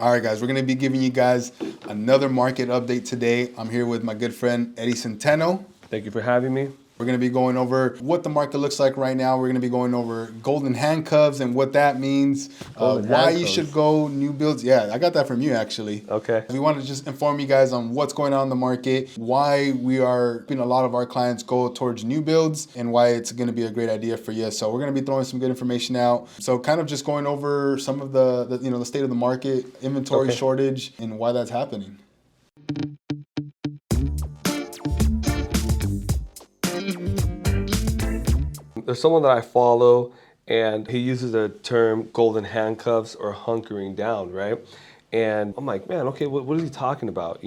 All right, guys, we're going to be giving you guys another market update today. I'm here with my good friend, Eddie Centeno. Thank you for having me. We're going to be going over what the market looks like right now. We're going to be going over golden handcuffs and what that means, why you should go new builds. Yeah, I got that from you, actually. Okay. We want to just inform you guys on what's going on in the market, why we are seeing a lot of our clients go towards new builds, and why it's going to be a great idea for you. So we're going to be throwing some good information out. So kind of just going over some of the state of the market, inventory shortage, and why that's happening. There's someone that I follow, and he uses the term golden handcuffs or hunkering down, right? And I'm like, man, okay, what is he talking about,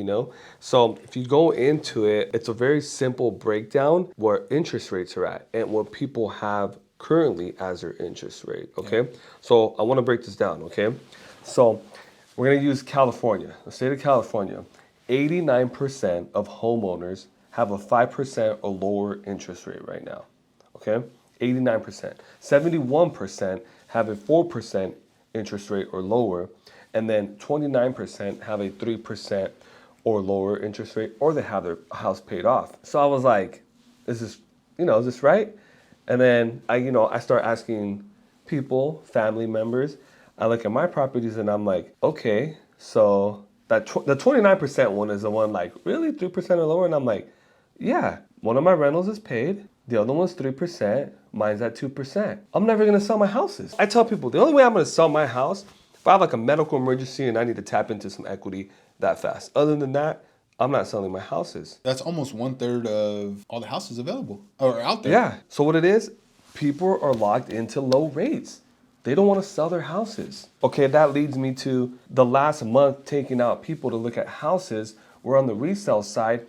So if you go into it, it's a very simple breakdown where interest rates are at and what people have currently as their interest rate, okay? Yeah. So I want to break this down, okay? So we're going to use California, the state of California. 89% of homeowners have a 5% or lower interest rate right now, okay? 89%. 71% have a 4% interest rate or lower, and then 29% have a 3% or lower interest rate, or they have their house paid off. So I was like, is this right? And then I start asking people, family members. I look at my properties and I'm like, okay, so the 29% one is the one like, really 3% or lower? And I'm like, yeah, one of my rentals is paid. The other one's 3%, mine's at 2%. I'm never gonna sell my houses. I tell people the only way I'm gonna sell my house, if I have like a medical emergency and I need to tap into some equity that fast. Other than that, I'm not selling my houses. That's almost 1/3 of all the houses available or out there. Yeah, so what it is, people are locked into low rates. They don't wanna sell their houses. Okay, that leads me to the last month taking out people to look at houses. We're on the resale side,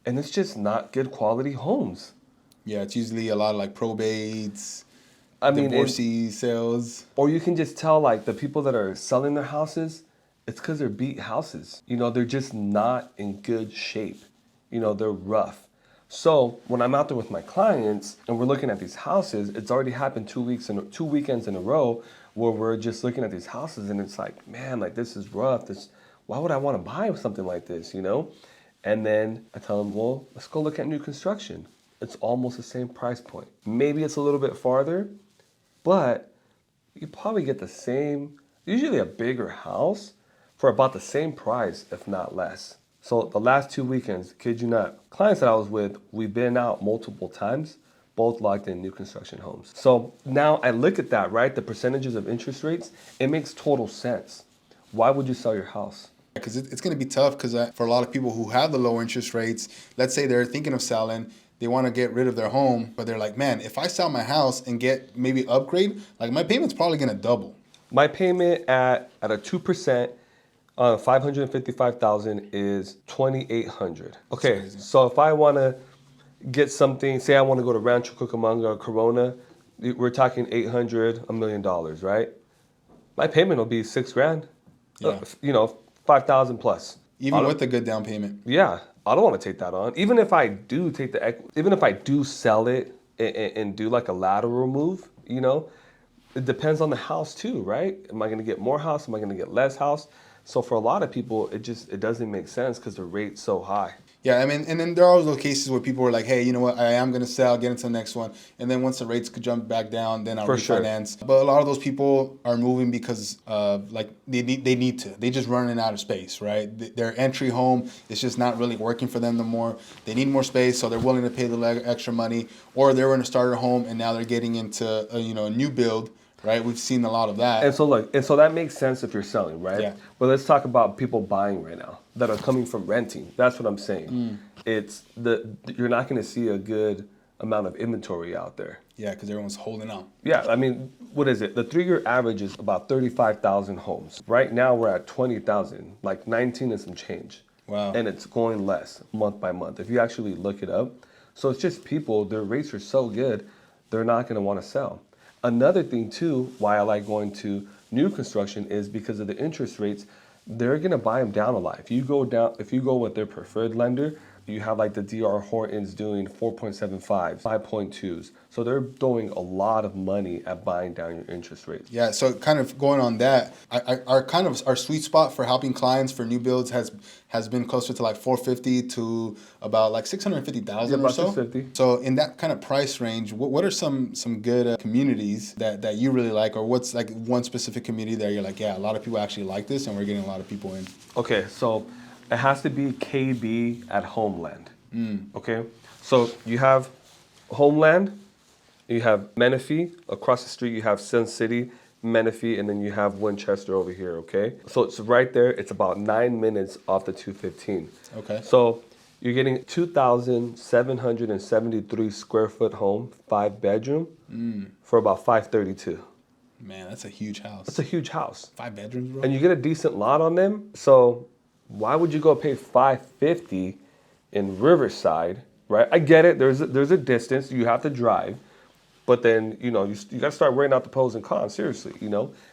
and it's just not good quality homes. Yeah, it's usually a lot of like probates, divorcee sales. Or you can just tell like the people that are selling their houses, it's because they're beat houses. They're just not in good shape. They're rough. So when I'm out there with my clients and we're looking at these houses, it's already happened 2 weekends in a row where we're just looking at these houses and it's like, man, like this is rough. Why would I want to buy something like this, And then I tell them, well, let's go look at new construction. It's almost the same price point. Maybe it's a little bit farther, but you probably get the same, usually a bigger house for about the same price, if not less. So the last 2 weekends, kid you not, clients that I was with, we've been out multiple times, both locked in new construction homes. So now I look at that, right? The percentages of interest rates, it makes total sense. Why would you sell your house? Because it's going to be tough because for a lot of people who have the low interest rates, let's say they're thinking of selling, they want to get rid of their home, but they're like, man, if I sell my house and get maybe upgrade, like my payment's probably going to double. My payment at a 2% on $555,000 is $2,800. Okay, so if I want to get something, say I want to go to Rancho Cucamonga or Corona, we're talking $800, $1 million, right? My payment will be $6,000. Yeah. 5,000 plus. Even with a good down payment. Yeah, I don't want to take that on. Even if I do take even if I do sell it and do like a lateral move, it depends on the house too, right? Am I going to get more house? Am I going to get less house? So for a lot of people, it doesn't make sense because the rate's so high. Yeah, I mean, and then there are those cases where people are like, hey, you know what, I am going to sell, get into the next one. And then once the rates could jump back down, then I'll refinance. Sure. But a lot of those people are moving because they need to. They just running out of space, right? Their entry home is just not really working for them no more. They need more space, so they're willing to pay the extra money. Or they were in a starter home and now they're getting into a new build. Right, we've seen a lot of that. And so that makes sense if you're selling, right? Yeah. But let's talk about people buying right now that are coming from renting. That's what I'm saying. You're not going to see a good amount of inventory out there. Yeah, because everyone's holding out. Yeah, I mean, what is it? The 3-year average is about 35,000 homes. Right now we're at 20,000, like 19 and some change. Wow. And it's going less month by month if you actually look it up. So it's just people, their rates are so good, they're not going to want to sell. Another thing too, why I like going to new construction is because of the interest rates. They're gonna buy them down a lot. If you go with their preferred lender, You have like the DR Hortons doing 4.75, 5.2s. So they're throwing a lot of money at buying down your interest rates. Yeah, so kind of going on that, our sweet spot for helping clients for new builds has been closer to like 450 to about like 650,000 or so. 650. So in that kind of price range, what are some good communities that you really like, or what's like one specific community that you're like, yeah, a lot of people actually like this, and we're getting a lot of people in. Okay, so it has to be KB at Homeland. Okay, so you have Homeland, you have Menifee. Across the street, you have Sun City, Menifee, and then you have Winchester over here, okay? So it's right there. It's about 9 minutes off the 215. Okay. So you're getting 2,773 square foot home, 5-bedroom, for about 532. Man, that's a huge house. That's a huge house. 5 bedrooms, bro? And you get a decent lot on them. So why would you go pay $550 in Riverside, right? I get it. There's a distance. You have to drive. But then, you got to start weighing out the pros and cons, seriously,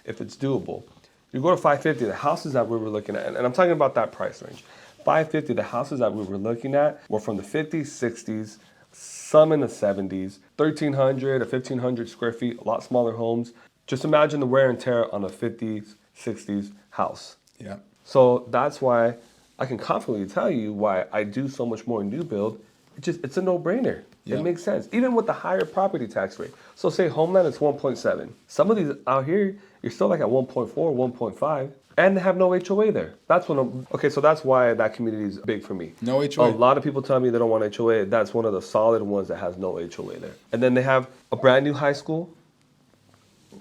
if it's doable. You go to 550, the houses that we were looking at, and I'm talking about that price range. 550, the houses that we were looking at were from the 50s, 60s, some in the 70s, 1,300 to 1,500 square feet, a lot smaller homes. Just imagine the wear and tear on a 50s, 60s house. Yeah. So that's why I can confidently tell you why I do so much more new build. It's a no-brainer. Yeah. It makes sense, even with the higher property tax rate. So say Homeland is 1.7. Some of these out here, you're still like at 1.4, 1.5, and they have no HOA there. So that's why that community is big for me. No HOA. A lot of people tell me they don't want HOA. That's one of the solid ones that has no HOA there. And then they have a brand new high school,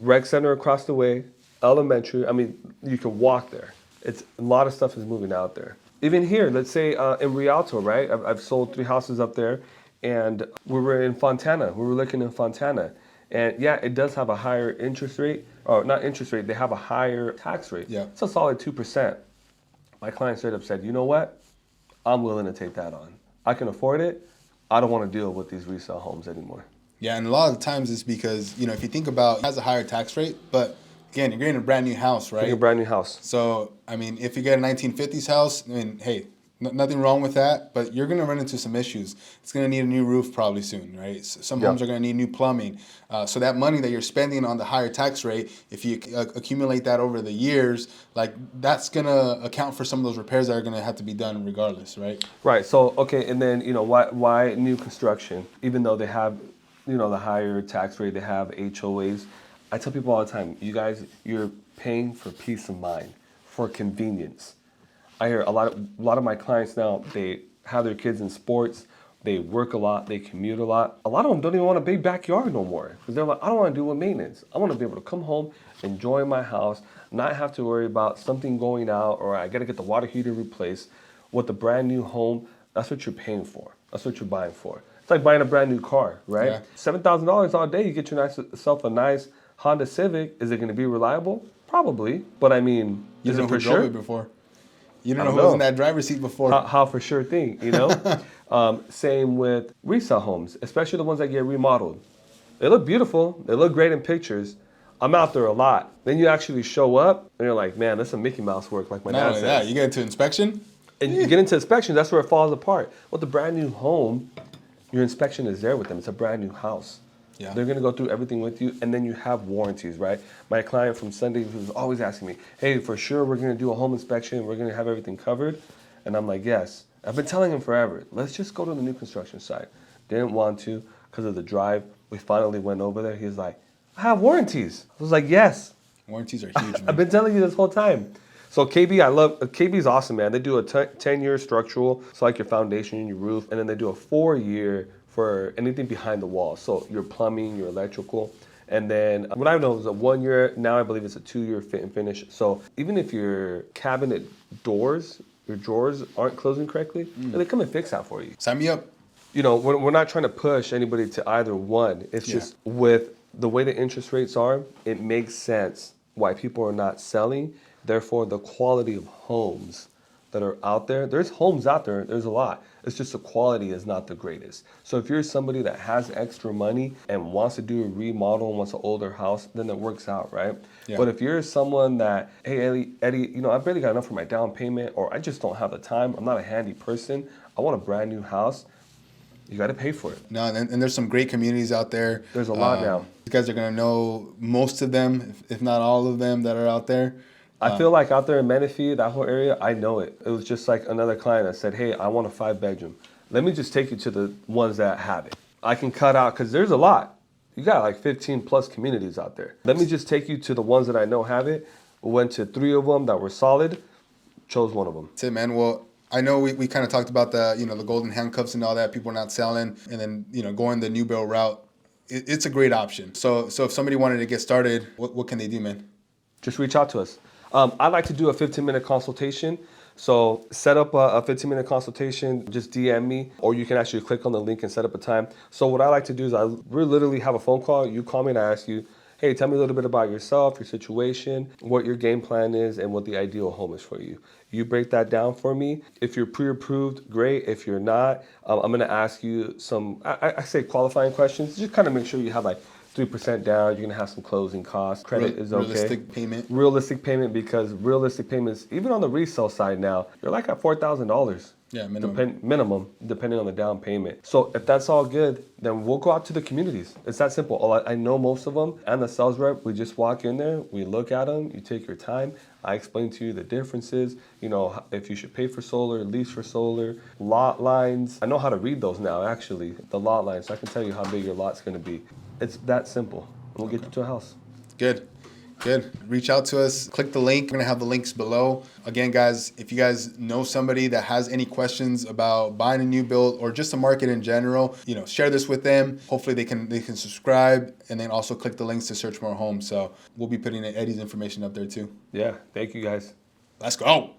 rec center across the way, elementary. I mean, you can walk there. A lot of stuff is moving out there. Even here, let's say in Rialto, right? I've sold 3 houses up there, and we were in Fontana. We were looking in Fontana. And yeah, it does have a higher interest rate, or not interest rate, they have a higher tax rate. Yeah. It's a solid 2%. My client straight up said, you know what? I'm willing to take that on. I can afford it. I don't want to deal with these resale homes anymore. Yeah, and a lot of the times it's because, if you think about, it has a higher tax rate, but again, you're getting a brand new house, right? Getting a brand new house. So, I mean, if you get a 1950s house, hey, nothing wrong with that, but you're going to run into some issues. It's going to need a new roof probably soon, right? Some homes are going to need new plumbing. So that money that you're spending on the higher tax rate, if you accumulate that over the years, like that's going to account for some of those repairs that are going to have to be done regardless, right? Right. So, okay, and then, why new construction? Even though they have, the higher tax rate, they have HOAs. I tell people all the time, you guys, you're paying for peace of mind, for convenience. I hear a lot of my clients now, they have their kids in sports, they work a lot, they commute a lot. A lot of them don't even want a big backyard no more. Because they're like, I don't want to do with maintenance. I want to be able to come home, enjoy my house, not have to worry about something going out, or I got to get the water heater replaced. With a brand new home, that's what you're paying for. That's what you're buying for. It's like buying a brand new car, right? Yeah. $7,000 all day, you get yourself a nice Honda Civic. Is it going to be reliable? Probably. But I mean, is it for sure? Drove it before. You don't know who was in that driver's seat before. How for sure thing, Same with resale homes, especially the ones that get remodeled. They look beautiful. They look great in pictures. I'm out there a lot. Then you actually show up, and you're like, man, that's some Mickey Mouse work, like my dad said. Not only that, you get into inspection. And you get into inspection, that's where it falls apart. With a brand new home, your inspection is there with them. It's a brand new house. Yeah. They're going to go through everything with you, and then you have warranties, right? My client from Sunday was always asking me, hey, for sure we're going to do a home inspection, we're going to have everything covered. And I'm like, yes. I've been telling him forever, let's just go to the new construction site. Didn't want to because of the drive. We finally went over there. He's like, I have warranties. I was like, yes. Warranties are huge, man. I've been telling you this whole time. So KB's awesome, man. They do a 10-year structural, so like your foundation and your roof, and then they do a 4-year for anything behind the wall. So your plumbing, your electrical. And then what I know is a 1-year, now I believe it's a 2-year fit and finish. So even if your cabinet doors, your drawers aren't closing correctly, they come and fix that for you. Sign me up. We're not trying to push anybody to either one. It's just with the way the interest rates are, it makes sense why people are not selling. Therefore, the quality of homes, that are out there. There's homes out there. There's a lot. It's just the quality is not the greatest. So if you're somebody that has extra money and wants to do a remodel and wants an older house, then it works out, right? Yeah. But if you're someone that, hey, Eddie, you know, I barely got enough for my down payment, or I just don't have the time, I'm not a handy person, I want a brand new house, you got to pay for it. No, and there's some great communities out there. There's a lot now. You guys are going to know most of them, if not all of them that are out there. I feel like out there in Menifee, that whole area, I know it. It was just like another client that said, hey, I want a 5-bedroom. Let me just take you to the ones that have it. I can cut out, because there's a lot. You got like 15 plus communities out there. Let me just take you to the ones that I know have it. We went to 3 of them that were solid, chose one of them. That's it, man. Well, I know we kind of talked about the, you know, the golden handcuffs and all that, people are not selling, and then, you know, going the new build route. It's a great option. So if somebody wanted to get started, what can they do, man? Just reach out to us. I'd like to do a 15-minute consultation. So set up a 15-minute consultation, just DM me, or you can actually click on the link and set up a time. So what I like to do is we literally have a phone call. You call me and I ask you, hey, tell me a little bit about yourself, your situation, what your game plan is, and what the ideal home is for you. You break that down for me. If you're pre-approved, great. If you're not, I'm going to ask you some, I say qualifying questions. Just kind of make sure you have like 3% down, you're gonna have some closing costs. Credit is okay. Realistic payment. Realistic payment, because realistic payments, even on the resale side now, you're like at $4,000. Yeah, minimum. Minimum, depending on the down payment. So if that's all good, then we'll go out to the communities. It's that simple. I know most of them, and the sales rep, we just walk in there, we look at them, you take your time. I explain to you the differences, you know, if you should pay for solar, lease for solar, lot lines. I know how to read those now, actually, the lot lines. So I can tell you how big your lot's gonna be. It's that simple. We'll get you to a house. Good. Reach out to us. Click the link. We're going to have the links below. Again, guys, if you guys know somebody that has any questions about buying a new build or just the market in general, you know, share this with them. Hopefully they can subscribe, and then also click the links to search more homes. So we'll be putting Eddie's information up there too. Yeah. Thank you, guys. Let's go.